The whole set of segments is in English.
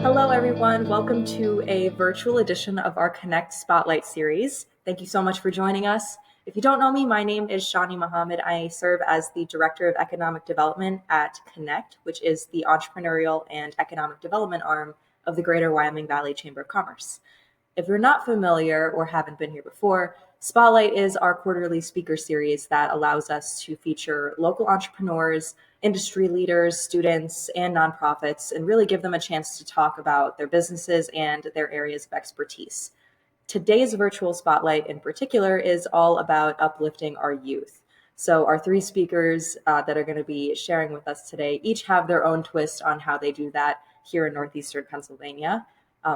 Hello, everyone. Welcome to a virtual edition of our Connect Spotlight series. Thank you so much for joining us. If you don't know me, my name is Shani Muhammad. I serve as the Director of Economic Development at Connect, which is the entrepreneurial and economic development arm of the Greater Wyoming Valley Chamber of Commerce. If you're not familiar or haven't been here before, Spotlight is our quarterly speaker series that allows us to feature local entrepreneurs, industry leaders, students, and nonprofits, and really give them a chance to talk about their businesses and their areas of expertise. Today's virtual spotlight in particular is all about uplifting our youth. So, our three speakers that are going to be sharing with us today each have their own twist on how they do that here in Northeastern Pennsylvania.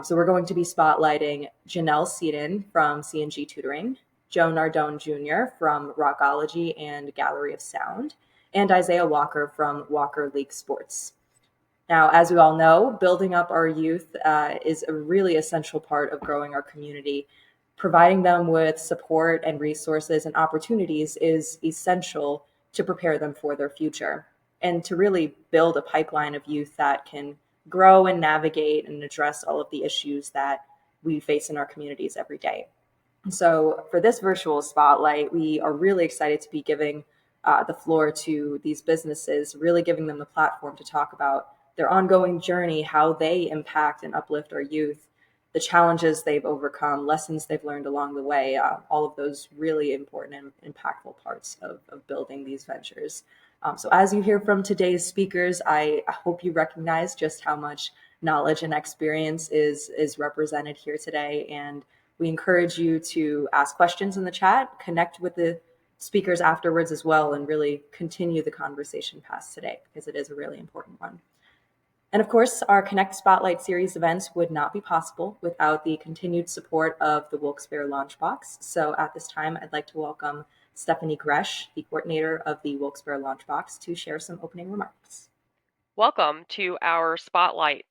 So, we're going to be spotlighting Genelle Sedon from C&G Tutoring, Joe Nardone Jr. from Rockology and Gallery of Sound, and Isiah Walker from Walker League Sports. Now, as we all know, building up our youth is a really essential part of growing our community. Providing them with support and resources and opportunities is essential to prepare them for their future and to really build a pipeline of youth that can grow and navigate and address all of the issues that we face in our communities every day. So for this virtual spotlight, we are really excited to be giving the floor to these businesses, really giving them the platform to talk about their ongoing journey, how they impact and uplift our youth, the challenges they've overcome, lessons they've learned along the way, all of those really important and impactful parts of building these ventures. So as you hear from today's speakers, I hope you recognize just how much knowledge and experience is represented here today. And we encourage you to ask questions in the chat, connect with the speakers afterwards as well, and really continue the conversation past today because it is a really important one. And of course, our Connect Spotlight series events would not be possible without the continued support of the Wilkes-Barre Launchbox. So at this time, I'd like to welcome Stephanie Gresh, the coordinator of the Wilkes-Barre Launchbox, to share some opening remarks. Welcome to our Spotlight.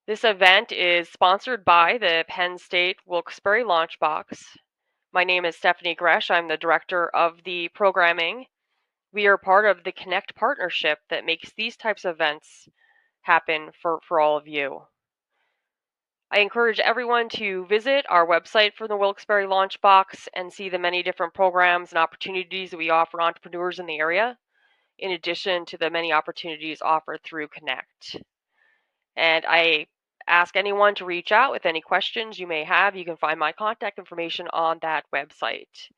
This event is sponsored by the Penn State Wilkes-Barre Launchbox. My name is Stephanie Gresh. I'm the director of the programming. We are part of the Connect partnership that makes these types of events happen for all of you. I encourage everyone to visit our website for the Wilkes-Barre Launchbox and see the many different programs and opportunities that we offer entrepreneurs in the area, in addition to the many opportunities offered through Connect. And I ask anyone to reach out with any questions you may have. You can find my contact information on that website.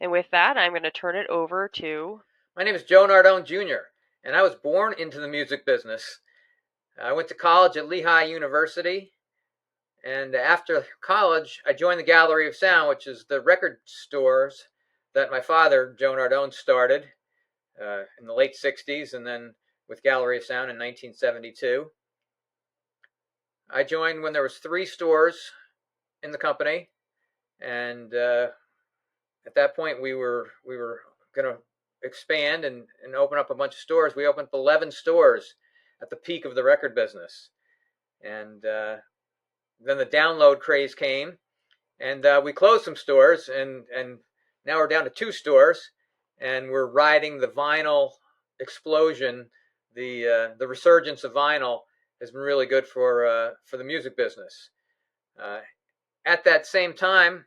And with that, I'm going to turn it over to... My name is Joe Nardone Jr., and I was born into the music business. I went to college at Lehigh University, and after college, I joined the Gallery of Sound, which is the record stores that my father, Joe Nardone, started in the late 60s, and then with Gallery of Sound in 1972. I joined when there was 3 stores in the company, and at that point we were going to expand and open up a bunch of stores. We opened up 11 stores at the peak of the record business, and then the download craze came, and we closed some stores, and now we're down to 2 stores, and we're riding the vinyl explosion. The resurgence of vinyl has been really good for the music business. At that same time,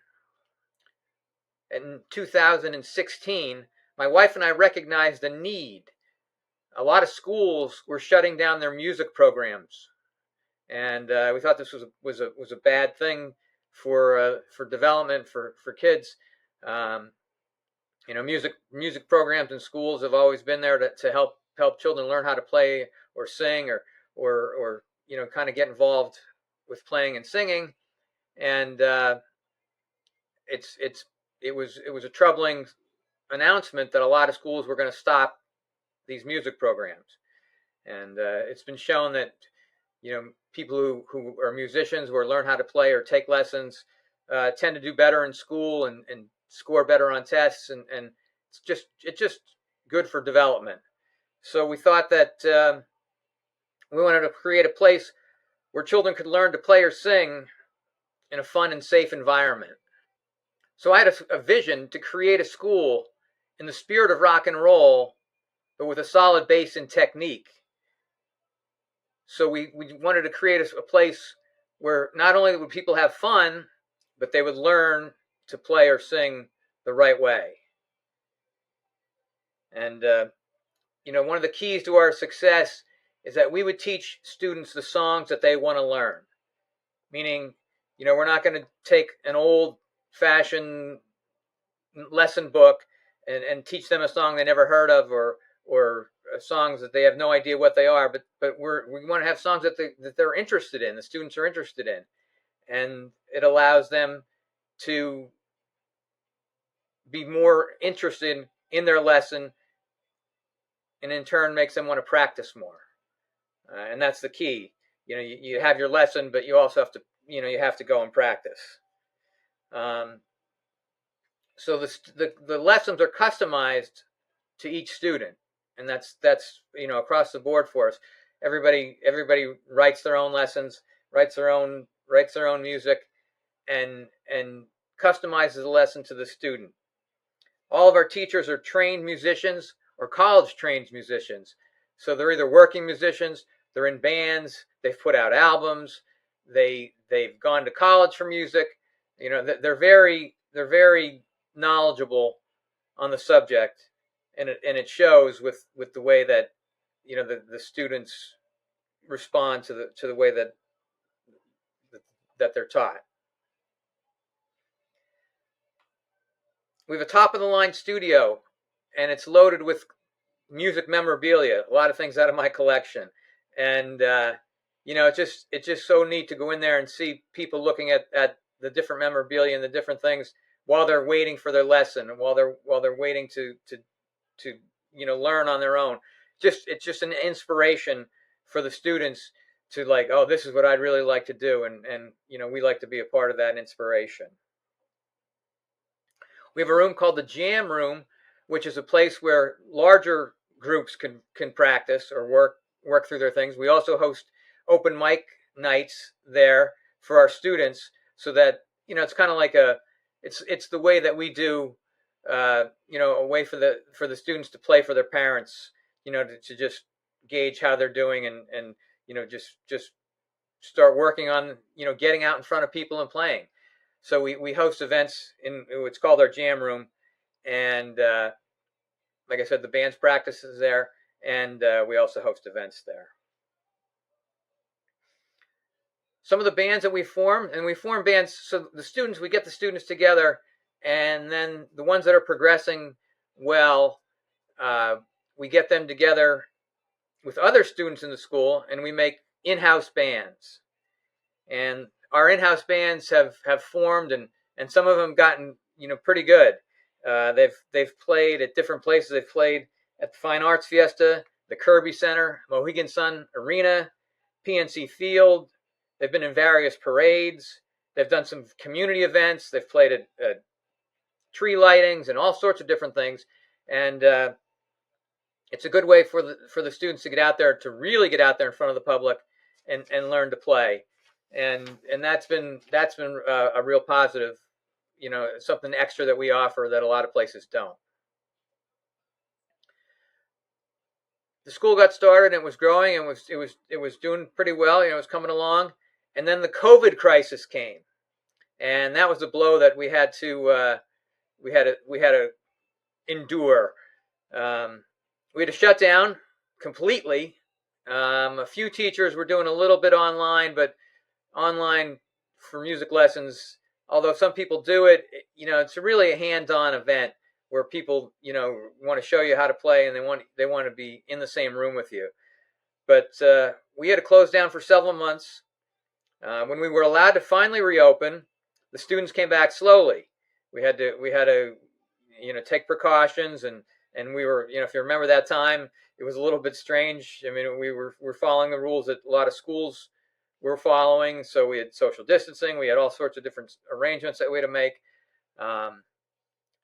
in 2016, my wife and I recognized a need. A lot of schools were shutting down their music programs, and we thought this was a bad thing for development for kids. Music programs in schools have always been there to help children learn how to play or sing or kind of get involved with playing and singing, and it was a troubling announcement that a lot of schools were going to stop these music programs, and it's been shown that people who are musicians or learn how to play or take lessons tend to do better in school and score better on tests, and it's just good for development. So we thought that we wanted to create a place where children could learn to play or sing in a fun and safe environment. So I had a vision to create a school in the spirit of rock and roll, but with a solid base in technique. So we wanted to create a place where not only would people have fun, but they would learn to play or sing the right way. And, one of the keys to our success is that we would teach students the songs that they want to learn. Meaning, we're not going to take an old-fashioned lesson book and teach them a song they never heard of, or songs that they have no idea what they are. But we want to have songs that they're interested in, the students are interested in, and it allows them to be more interested in their lesson, and in turn makes them want to practice more. And that's the key. You have your lesson, but you also have to, you have to go and practice. So the lessons are customized to each student, and that's across the board for us. Everybody writes their own lessons, writes their own music, and customizes the lesson to the student. All of our teachers are trained musicians or college trained musicians. So they're either working musicians, they're in bands, they've put out albums, they've gone to college for music. They're very knowledgeable on the subject, and it shows with the way that the students respond to the way that they're taught. We have a top of the line studio, and it's loaded with music memorabilia, a lot of things out of my collection. And it's just so neat to go in there and see people looking at the different memorabilia and the different things while they're waiting for their lesson, and while they're waiting to learn on their own. It's just an inspiration for the students to, like, oh, this is what I'd really like to do, and we like to be a part of that inspiration. We have a room called the Jam Room, which is a place where larger groups can practice or work through their things. We also host open mic nights there for our students, so that it's kind of like it's the way that we do, a way for the students to play for their parents, to just gauge how they're doing, and just start working on getting out in front of people and playing. So we host events in what's called our Jam Room, and like I said, the band's practices there, and we also host events there. Some of the bands that we form bands, so we get the students together, and then the ones that are progressing well, we get them together with other students in the school, and we make in-house bands. And our in-house bands have formed, and some of them gotten pretty good. They've played at different places. They've played at the Fine Arts Fiesta, the Kirby Center, Mohegan Sun Arena, PNC Field. They've been in various parades. They've done some community events. They've played at tree lightings and all sorts of different things. And it's a good way for the students to get out there, to really get out there in front of the public and learn to play. And that's been a real positive, something extra that we offer that a lot of places don't. The school got started, and it was growing, and it was doing pretty well. It was coming along, and then the COVID crisis came, and that was a blow that we had to endure. We had to shut down completely. A few teachers were doing a little bit online, but online for music lessons, although some people do it, it's really a hands-on event where people, want to show you how to play, and they want to be in the same room with you. But we had to close down for several months. When we were allowed to finally reopen, the students came back slowly. We had to take precautions, and we were, if you remember that time, it was a little bit strange. I mean, we're following the rules that a lot of schools were following. So we had social distancing. We had all sorts of different arrangements that we had to make.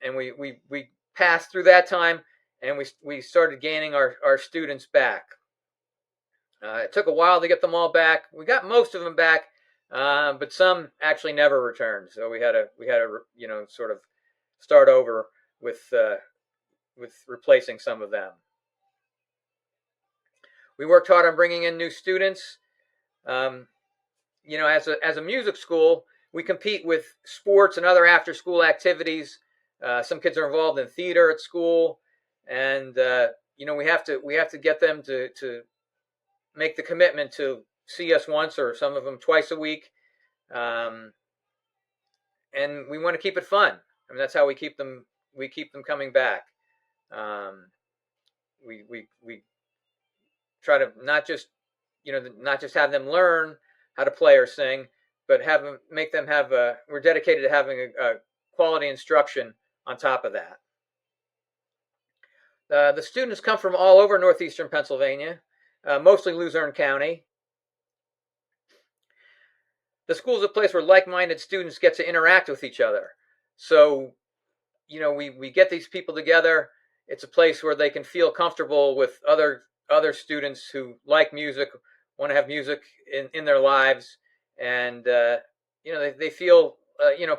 And we passed through that time, and we started gaining our students back. It took a while to get them all back. We got most of them back, but some actually never returned. So we had to sort of start over with replacing some of them. We worked hard on bringing in new students. As a music school, we compete with sports and other after-school activities. Some kids are involved in theater at school, and we have to get them to make the commitment to see us once, or some of them twice a week. And we want to keep it fun. I mean, that's how we keep them coming back. We try to not just have them learn how to play or sing, but we're dedicated to having a quality instruction on top of that. The students come from all over northeastern Pennsylvania, mostly Luzerne County. The school is a place where like-minded students get to interact with each other. So, we get these people together. It's a place where they can feel comfortable with other students who like music, want to have music in their lives, and they feel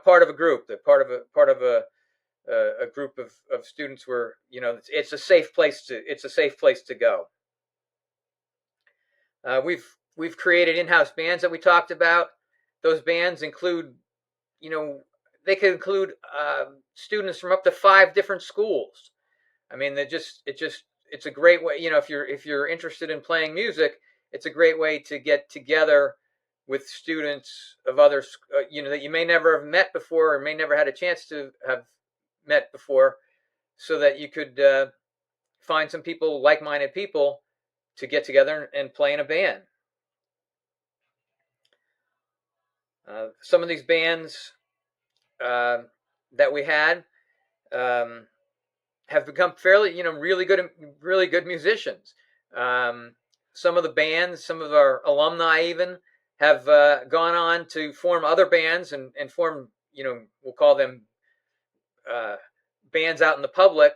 part of a group. They're part of a group of students where it's a safe place to go. We've created in-house bands that we talked about. Those bands include, they could include students from up to 5 different schools. I mean, it's a great way. If you're interested in playing music, it's a great way to get together with students of others, that you may never have met before, or may never had a chance to have met before, so that you could find some people, like-minded people, to get together and play in a band. Some of these bands that we had have become fairly, really good musicians. Some of the bands, some of our alumni even, have gone on to form other bands and form, we'll call them bands out in the public,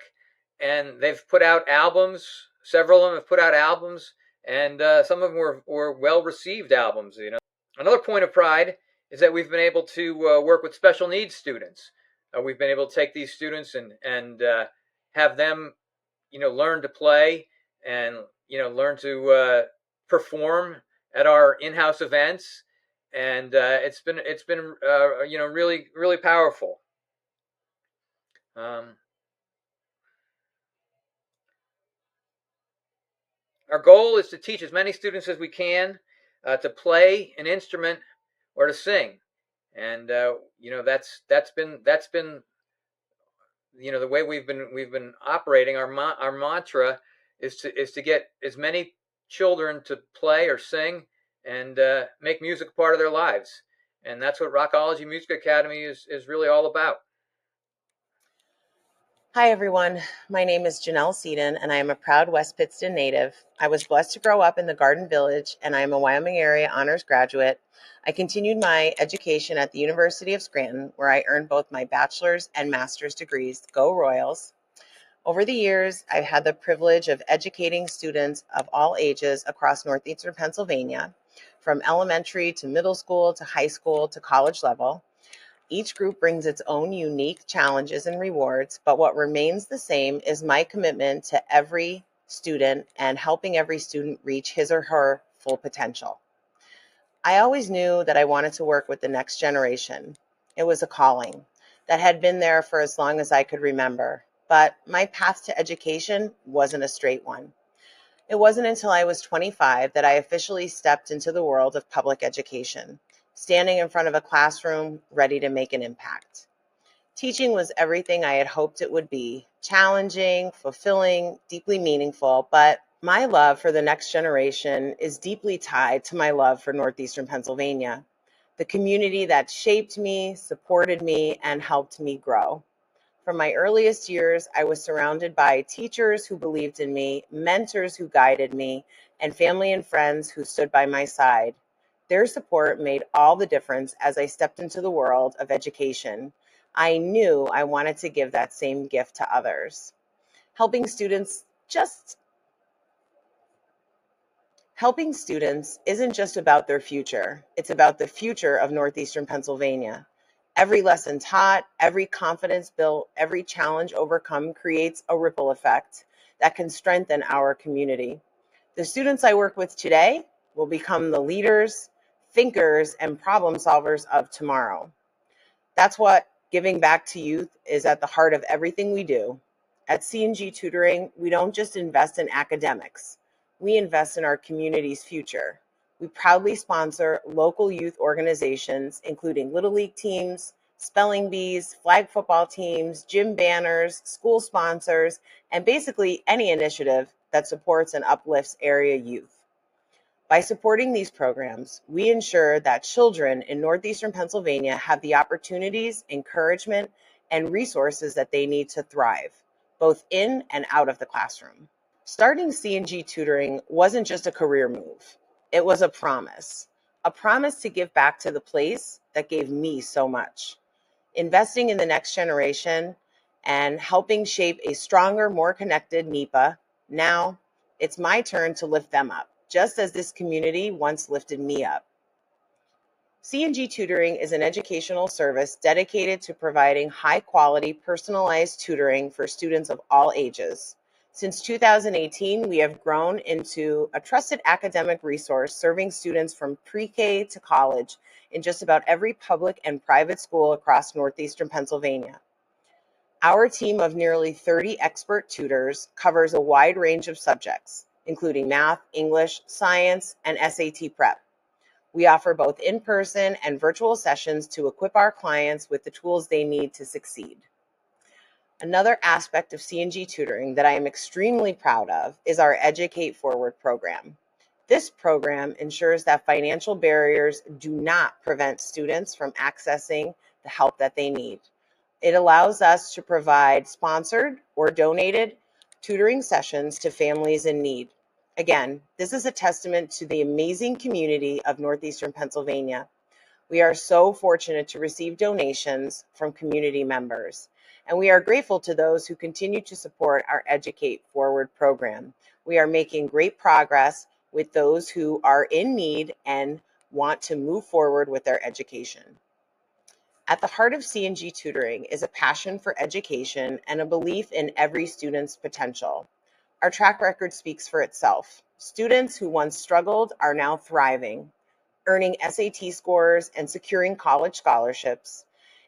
and they've put out albums. Several of them have put out albums, and some of them were well-received albums. Another point of pride is that we've been able to work with special needs students. We've been able to take these students and have them, learn to play and learn to perform at our in-house events, and it's been really powerful. Our goal is to teach as many students as we can to play an instrument or to sing, and that's been the way we've been operating. Our mantra is to get as many children to play or sing and make music part of their lives, and that's what Rockology Music Academy is really all about. Hi, everyone. My name is Genelle Sedon, and I am a proud West Pittston native. I was blessed to grow up in the Garden Village, and I am a Wyoming area honors graduate. I continued my education at the University of Scranton, where I earned both my bachelor's and master's degrees. Go Royals! Over the years, I've had the privilege of educating students of all ages across northeastern Pennsylvania, from elementary to middle school to high school to college level. Each group brings its own unique challenges and rewards, but what remains the same is my commitment to every student and helping every student reach his or her full potential. I always knew that I wanted to work with the next generation. It was a calling that had been there for as long as I could remember, but my path to education wasn't a straight one. It wasn't until I was 25 that I officially stepped into the world of public education, standing in front of a classroom ready to make an impact. Teaching was everything I had hoped it would be: challenging, fulfilling, deeply meaningful, but my love for the next generation is deeply tied to my love for northeastern Pennsylvania, the community that shaped me, supported me, and helped me grow. From my earliest years, I was surrounded by teachers who believed in me, mentors who guided me, and family and friends who stood by my side. Their support made all the difference as I stepped into the world of education. I knew I wanted to give that same gift to others. Helping students isn't just about their future. It's about the future of northeastern Pennsylvania. Every lesson taught, every confidence built, every challenge overcome creates a ripple effect that can strengthen our community. The students I work with today will become the leaders, thinkers, and problem solvers of tomorrow. That's what giving back to youth is at the heart of everything we do. At C&G Tutoring, we don't just invest in academics. We invest in our community's future. We proudly sponsor local youth organizations, including Little League teams, spelling bees, flag football teams, gym banners, school sponsors, and basically any initiative that supports and uplifts area youth. By supporting these programs, we ensure that children in northeastern Pennsylvania have the opportunities, encouragement, and resources that they need to thrive, both in and out of the classroom. Starting C&G Tutoring wasn't just a career move. It was a promise to give back to the place that gave me so much. Investing in the next generation and helping shape a stronger, more connected NEPA. Now it's my turn to lift them up, just as this community once lifted me up. C&G Tutoring is an educational service dedicated to providing high-quality, personalized tutoring for students of all ages. Since 2018, we have grown into a trusted academic resource serving students from pre-K to college in just about every public and private school across northeastern Pennsylvania. Our team of nearly 30 expert tutors covers a wide range of subjects, including math, English, science, and SAT prep. We offer both in-person and virtual sessions to equip our clients with the tools they need to succeed. Another aspect of C&G Tutoring that I am extremely proud of is our Educate Forward program. This program ensures that financial barriers do not prevent students from accessing the help that they need. It allows us to provide sponsored or donated tutoring sessions to families in need. Again, this is a testament to the amazing community of northeastern Pennsylvania. We are so fortunate to receive donations from community members, and we are grateful to those who continue to support our Educate Forward program. We are making great progress with those who are in need and want to move forward with their education. At the heart of C&G Tutoring is a passion for education and a belief in every student's potential. Our track record speaks for itself. Students who once struggled are now thriving, earning SAT scores and securing college scholarships,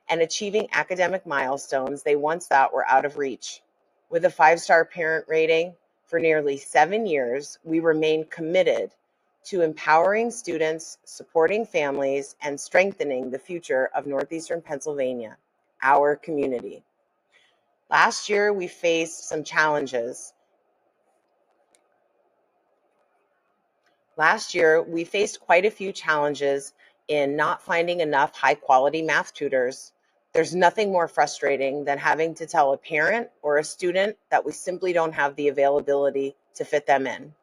and achieving academic milestones they once thought were out of reach. With a 5-star parent rating for nearly 7 years, we remain committed to empowering students, supporting families, and strengthening the future of northeastern Pennsylvania, our community. Last year, we faced some challenges. Last year, we faced quite a few challenges in not finding enough high-quality math tutors. There's nothing more frustrating than having to tell a parent or a student that we simply don't have the availability to fit them in.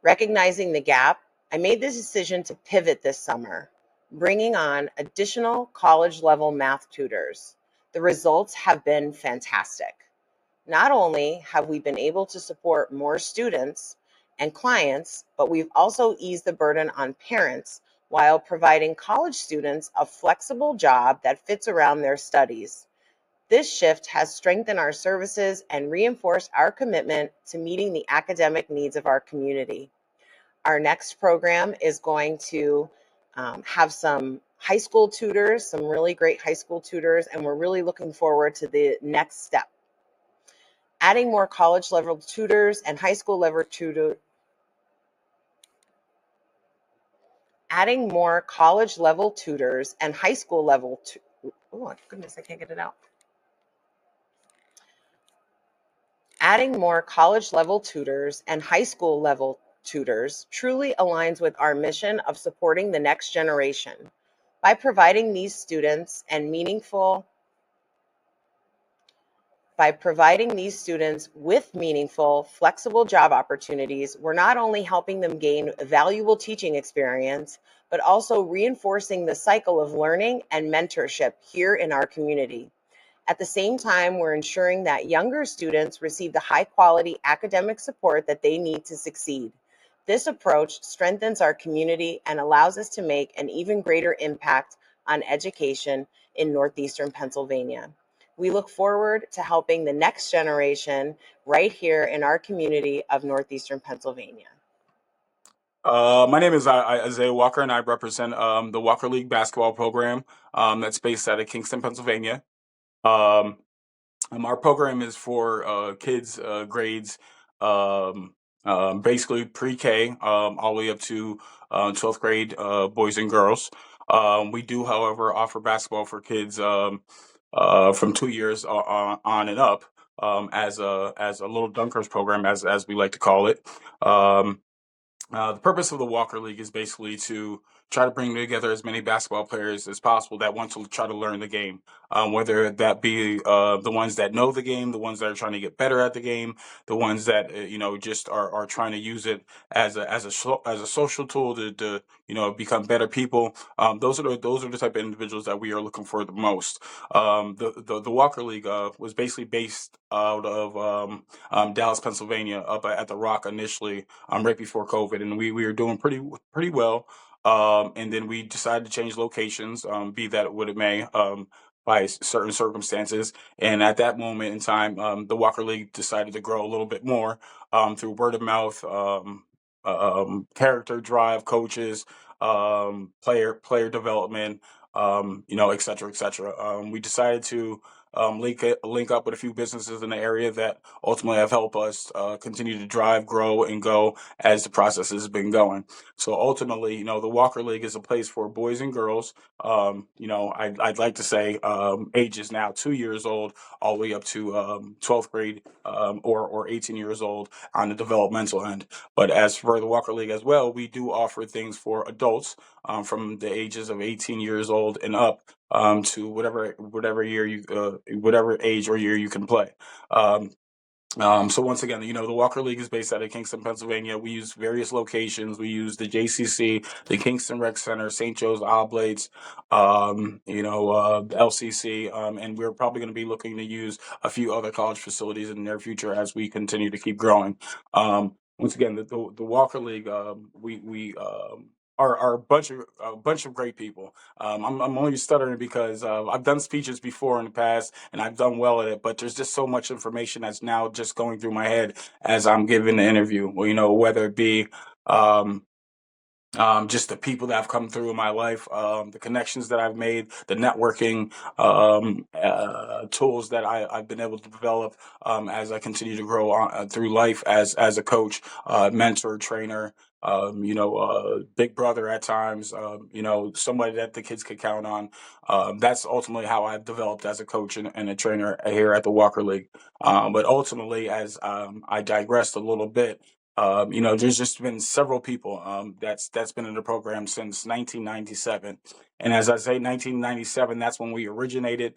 Recognizing the gap, I made the decision to pivot this summer, bringing on additional college-level math tutors. The results have been fantastic. Not only have we been able to support more students and clients, but we've also eased the burden on parents while providing college students a flexible job that fits around their studies. This shift has strengthened our services and reinforced our commitment to meeting the academic needs of our community. Our next program is going to have some high school tutors, some really great high school tutors, and we're really looking forward to the next step. Adding more college-level tutors and high school-level tutors. Adding more college-level tutors and high school-level. Oh goodness, I can't get it out. Adding more college-level tutors and high school-level tutors truly aligns with our mission of supporting the next generation. By providing these students with meaningful, flexible job opportunities, we're not only helping them gain valuable teaching experience, but also reinforcing the cycle of learning and mentorship here in our community. At the same time, we're ensuring that younger students receive the high-quality academic support that they need to succeed. This approach strengthens our community and allows us to make an even greater impact on education in northeastern Pennsylvania. We look forward to helping the next generation right here in our community of northeastern Pennsylvania. My name is Isiah Walker, and I represent the Walker League basketball program that's based out of Kingston, Pennsylvania. Um, our program is for kids grades um, basically pre-K all the way up to 12th grade boys and girls. We do, however, offer basketball for kids from 2 years on and up as a little dunkers program, as we like to call it. Um, the purpose of the Walker League is basically to try to bring together as many basketball players as possible that want to try to learn the game, whether that be the ones that know the game, the ones that are trying to get better at the game, the ones that just are trying to use it as a social tool to become better people. Those are the type of individuals that we are looking for the most. The Walker League was basically based out of Dallas, Pennsylvania, up at the Rock initially, right before COVID, and we were doing pretty well. And then we decided to change locations, be that what it may, by certain circumstances. And at that moment in time, the Walker League decided to grow a little bit more through word of mouth, character drive, coaches, player development, et cetera, et cetera. We decided to link up with a few businesses in the area that ultimately have helped us continue to drive, grow, and go as the process has been going. So ultimately, the Walker League is a place for boys and girls. I'd like to say ages now 2 years old all the way up to 12th grade or 18 years old on the developmental end. But as for the Walker League as well, we do offer things for adults from the ages of 18 years old and up to whatever age or year you can play. So once again, the Walker League is based out of Kingston, Pennsylvania. We use various locations. We use the JCC, the Kingston Rec Center, St. Joe's Oblates, the LCC, and we're probably going to be looking to use a few other college facilities in the near future as we continue to keep growing. Once again, the Walker League, we are a bunch of great people. I'm only stuttering because I've done speeches before in the past and I've done well at it, but there's just so much information that's now just going through my head as I'm giving the interview. Well, whether it be um, just the people that have come through in my life, the connections that I've made, the networking tools that I've been able to develop as I continue to grow through life as a coach, mentor, trainer, big brother at times, somebody that the kids could count on. That's ultimately how I've developed as a coach and a trainer here at the Walker League. But ultimately, as I digressed a little bit, there's just been several people that's been in the program since 1997, and as I say, 1997, that's when we originated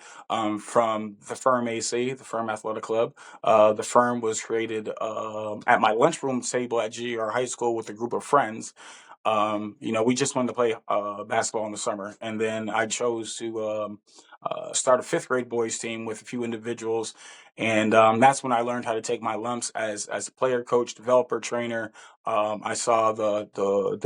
from the Firm AC, the Firm Athletic Club. The firm was created at my lunchroom table at GR High School with a group of friends. We just wanted to play basketball in the summer, and then I chose to start a fifth grade boys team with a few individuals, and that's when I learned how to take my lumps as a player, coach, developer, trainer. I saw the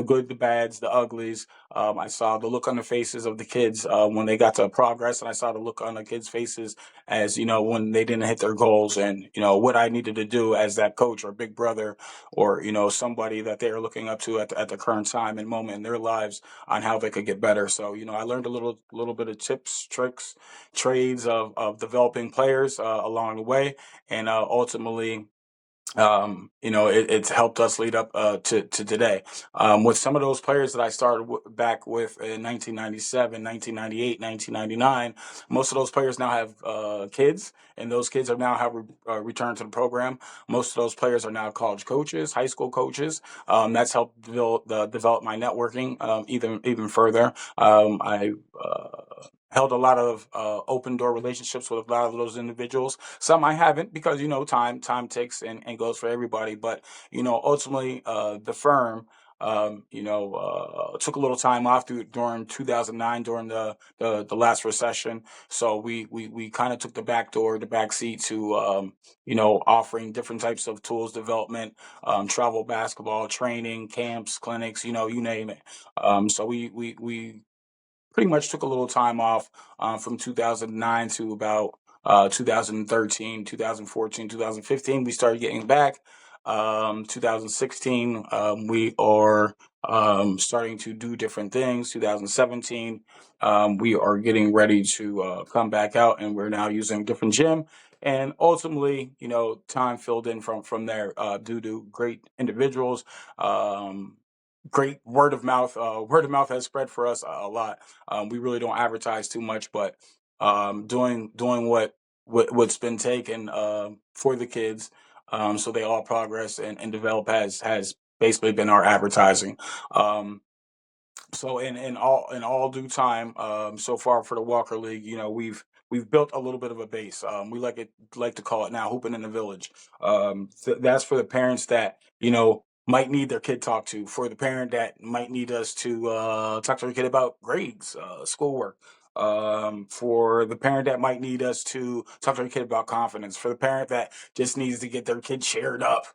good, the bads, the uglies. I saw the look on the faces of the kids when they got to progress, and I saw the look on the kids' faces as when they didn't hit their goals, and what I needed to do as that coach or big brother or somebody that they are looking up to at the current time and moment in their lives on how they could get better. So I learned a little bit of tips, tricks, trades of developing players along the way, and ultimately it's helped us lead up to today. With some of those players that I started back with in 1997, 1998, 1999, most of those players now have kids, and those kids have now returned to the program. Most of those players are now college coaches, high school coaches. That's helped develop my networking even further. I held a lot of open door relationships with a lot of those individuals. Some I haven't because time takes and goes for everybody. But ultimately the firm took a little time off during 2009 during the last recession. So we kind of took the back seat to offering different types of tools development, travel basketball training, camps, clinics, you name it. So we pretty much took a little time off from 2009 to about 2013, 2014, 2015. We started getting back. 2016, we are starting to do different things. 2017, we are getting ready to come back out, and we're now using a different gym. And ultimately, time filled in from there due to great individuals. Great word of mouth. Word of mouth has spread for us a lot. We really don't advertise too much, but doing what's been taken for the kids, so they all progress and develop has basically been our advertising. So in all due time, so far for the Walker League, we've built a little bit of a base. We like to call it now hooping in the village. That's for the parents that might need their kid talked to, for the parent that might need us to talk to their kid about grades, schoolwork. For the parent that might need us to talk to their kid about confidence, for the parent that just needs to get their kid cheered up.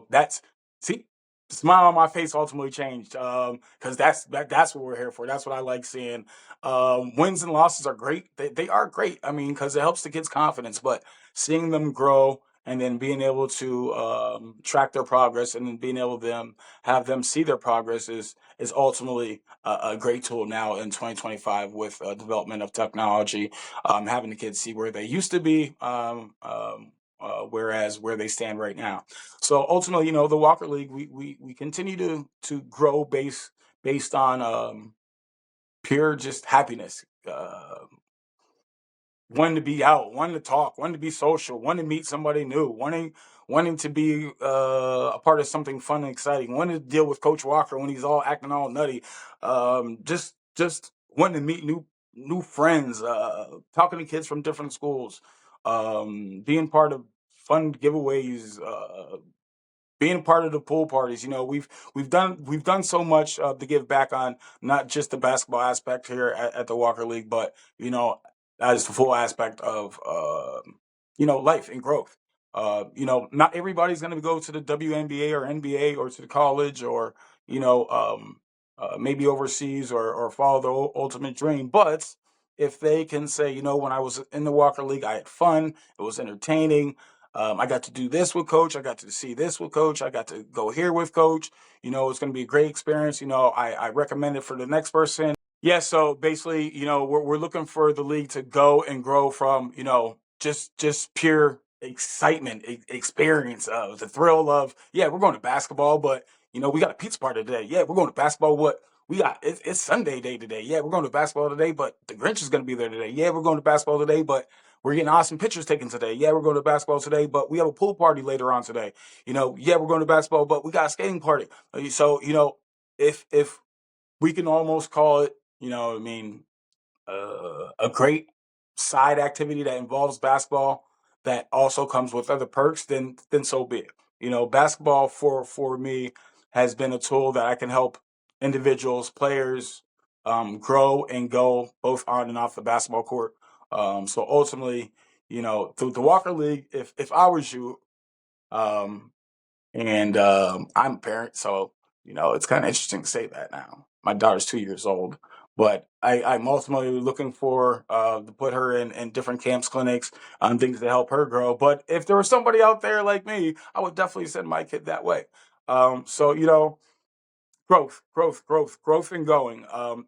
That's see the smile on my face ultimately changed, because that's what we're here for. That's what I like seeing. Wins and losses are great. They are great. I mean, because it helps the kids' confidence. But seeing them grow and then being able to track their progress and then being able to have them see their progress is ultimately a great tool now in 2025 with development of technology. Having the kids see where they used to be. Whereas where they stand right now. So ultimately, the Walker League, we continue to grow based on pure just happiness. Wanting to be out, wanting to talk, wanting to be social, wanting to meet somebody new, wanting to be a part of something fun and exciting, wanting to deal with Coach Walker when he's all acting all nutty, just wanting to meet new friends, talking to kids from different schools, being part of fun giveaways, being part of the pool parties. We've done so much to give back on not just the basketball aspect here at the Walker League, but as the full aspect of life and growth. Not everybody's going to go to the WNBA or NBA or to the college or maybe overseas or follow the ultimate dream, but if they can say, when I was in the Walker League, I had fun, it was entertaining. I got to do this with Coach. I got to see this with Coach. I got to go here with Coach. It's going to be a great experience. I recommend it for the next person. Yeah, so basically, we're looking for the league to go and grow from, just pure excitement, experience, the thrill of, yeah, we're going to basketball, but we got a pizza party today. Yeah, we're going to basketball. What we got? It's Sunday day today. Yeah, we're going to basketball today, but the Grinch is going to be there today. Yeah, we're going to basketball today, but we're getting awesome pictures taken today. Yeah, we're going to basketball today, but we have a pool party later on today. Yeah, we're going to basketball, but we got a skating party. So if we can almost call it, what I mean, a great side activity that involves basketball that also comes with other perks, then so be it. Basketball for me has been a tool that I can help individuals, players, grow and go both on and off the basketball court. So ultimately, through the Walker League, if I was you, um, and I'm a parent, so it's kind of interesting to say that now. My daughter's 2 years old, but I'm ultimately looking for to put her in different camps, clinics, on things to help her grow. But if there was somebody out there like me, I would definitely send my kid that way. So growth and going.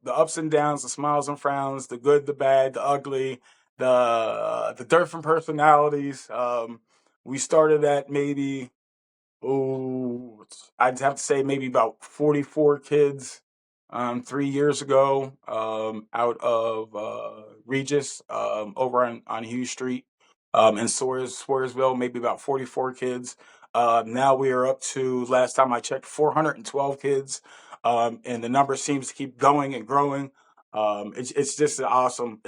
The ups and downs, the smiles and frowns, the good, the bad, the ugly, the different personalities. We started at maybe, I'd have to say maybe about 44 kids 3 years ago, out of Regis, over on Hughes Street, in Swearsville, maybe about 44 kids. Now we are up to, last time I checked, 412 kids, and the number seems to keep going and growing. It's just an awesome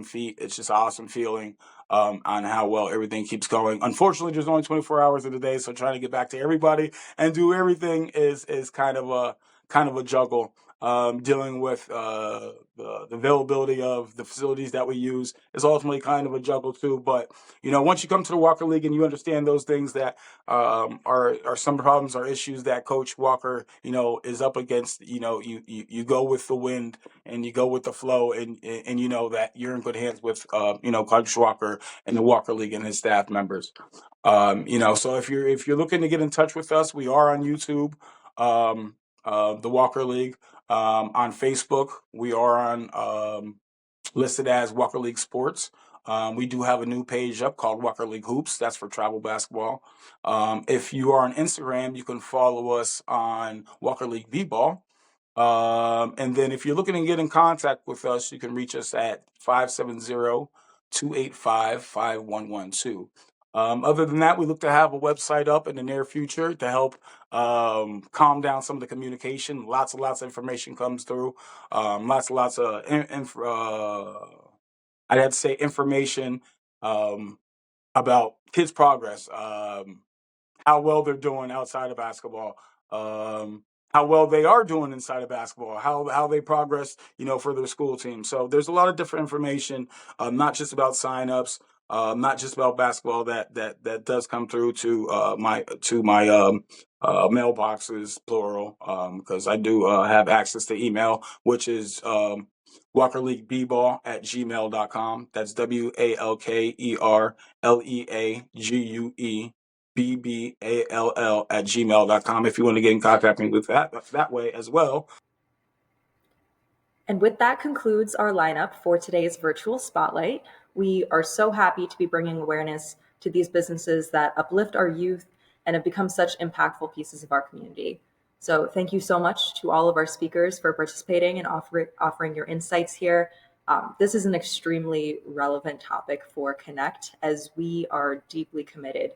feat. It's just an awesome feeling on how well everything keeps going. Unfortunately, there's only 24 hours in the day, so trying to get back to everybody and do everything is kind of a juggle. Dealing with availability of the facilities that we use is ultimately kind of a juggle too. But once you come to the Walker League and you understand those things that are some problems or issues that Coach Walker is up against, you go with the wind and you go with the flow, and you know that you're in good hands with Coach Walker and the Walker League and his staff members. So if you're looking to get in touch with us, we are on YouTube, the Walker League. On Facebook, we are on listed as Walker League Sports. We do have a new page up called Walker League Hoops. That's for travel basketball. If you are on Instagram, you can follow us on Walker League B-Ball. And then if you're looking to get in contact with us, you can reach us at 570-285-5112. Other than that, we look to have a website up in the near future to help calm down some of the communication. Lots and lots of information comes through. Lots of I'd have to say information about kids' progress, how well they're doing outside of basketball, how well they are doing inside of basketball, how they progress, for their school team. So there's a lot of different information, not just about signups, not just about basketball that does come through to my mailboxes, plural, because I do have access to email, which is WalkerLeagueBball@gmail.com. That's WalkerLeague BBALL@gmail.com if you want to get in contact with me with that way as well. And with that concludes our lineup for today's virtual spotlight. We are so happy to be bringing awareness to these businesses that uplift our youth and have become such impactful pieces of our community. So thank you so much to all of our speakers for participating and offering your insights here. This is an extremely relevant topic for Connect, as we are deeply committed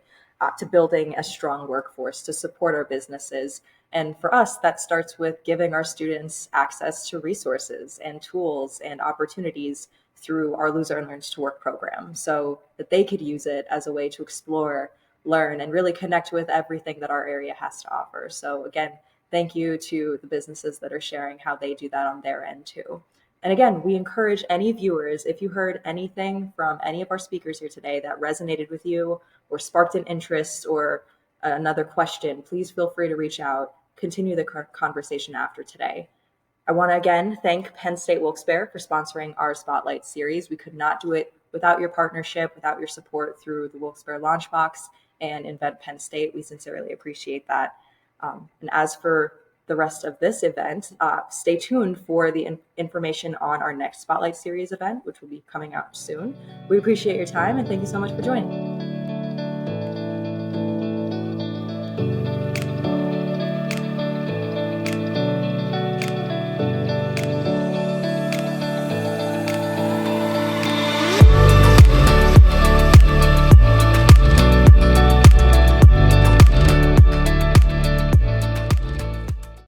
to building a strong workforce to support our businesses. And for us, that starts with giving our students access to resources and tools and opportunities through our Lose or Learn to Work program, so that they could use it as a way to explore, learn, and really connect with everything that our area has to offer. So again, thank you to the businesses that are sharing how they do that on their end too. And again, we encourage any viewers, if you heard anything from any of our speakers here today that resonated with you or sparked an interest or another question, please feel free to reach out, continue the conversation after today. I want to again thank Penn State Wilkes-Barre for sponsoring our Spotlight series. We could not do it without your partnership, without your support through the Wilkes-Barre Launchbox and Invent Penn State. We sincerely appreciate that. And as for the rest of this event, stay tuned for the information on our next Spotlight Series event, which will be coming out soon. We appreciate your time and thank you so much for joining.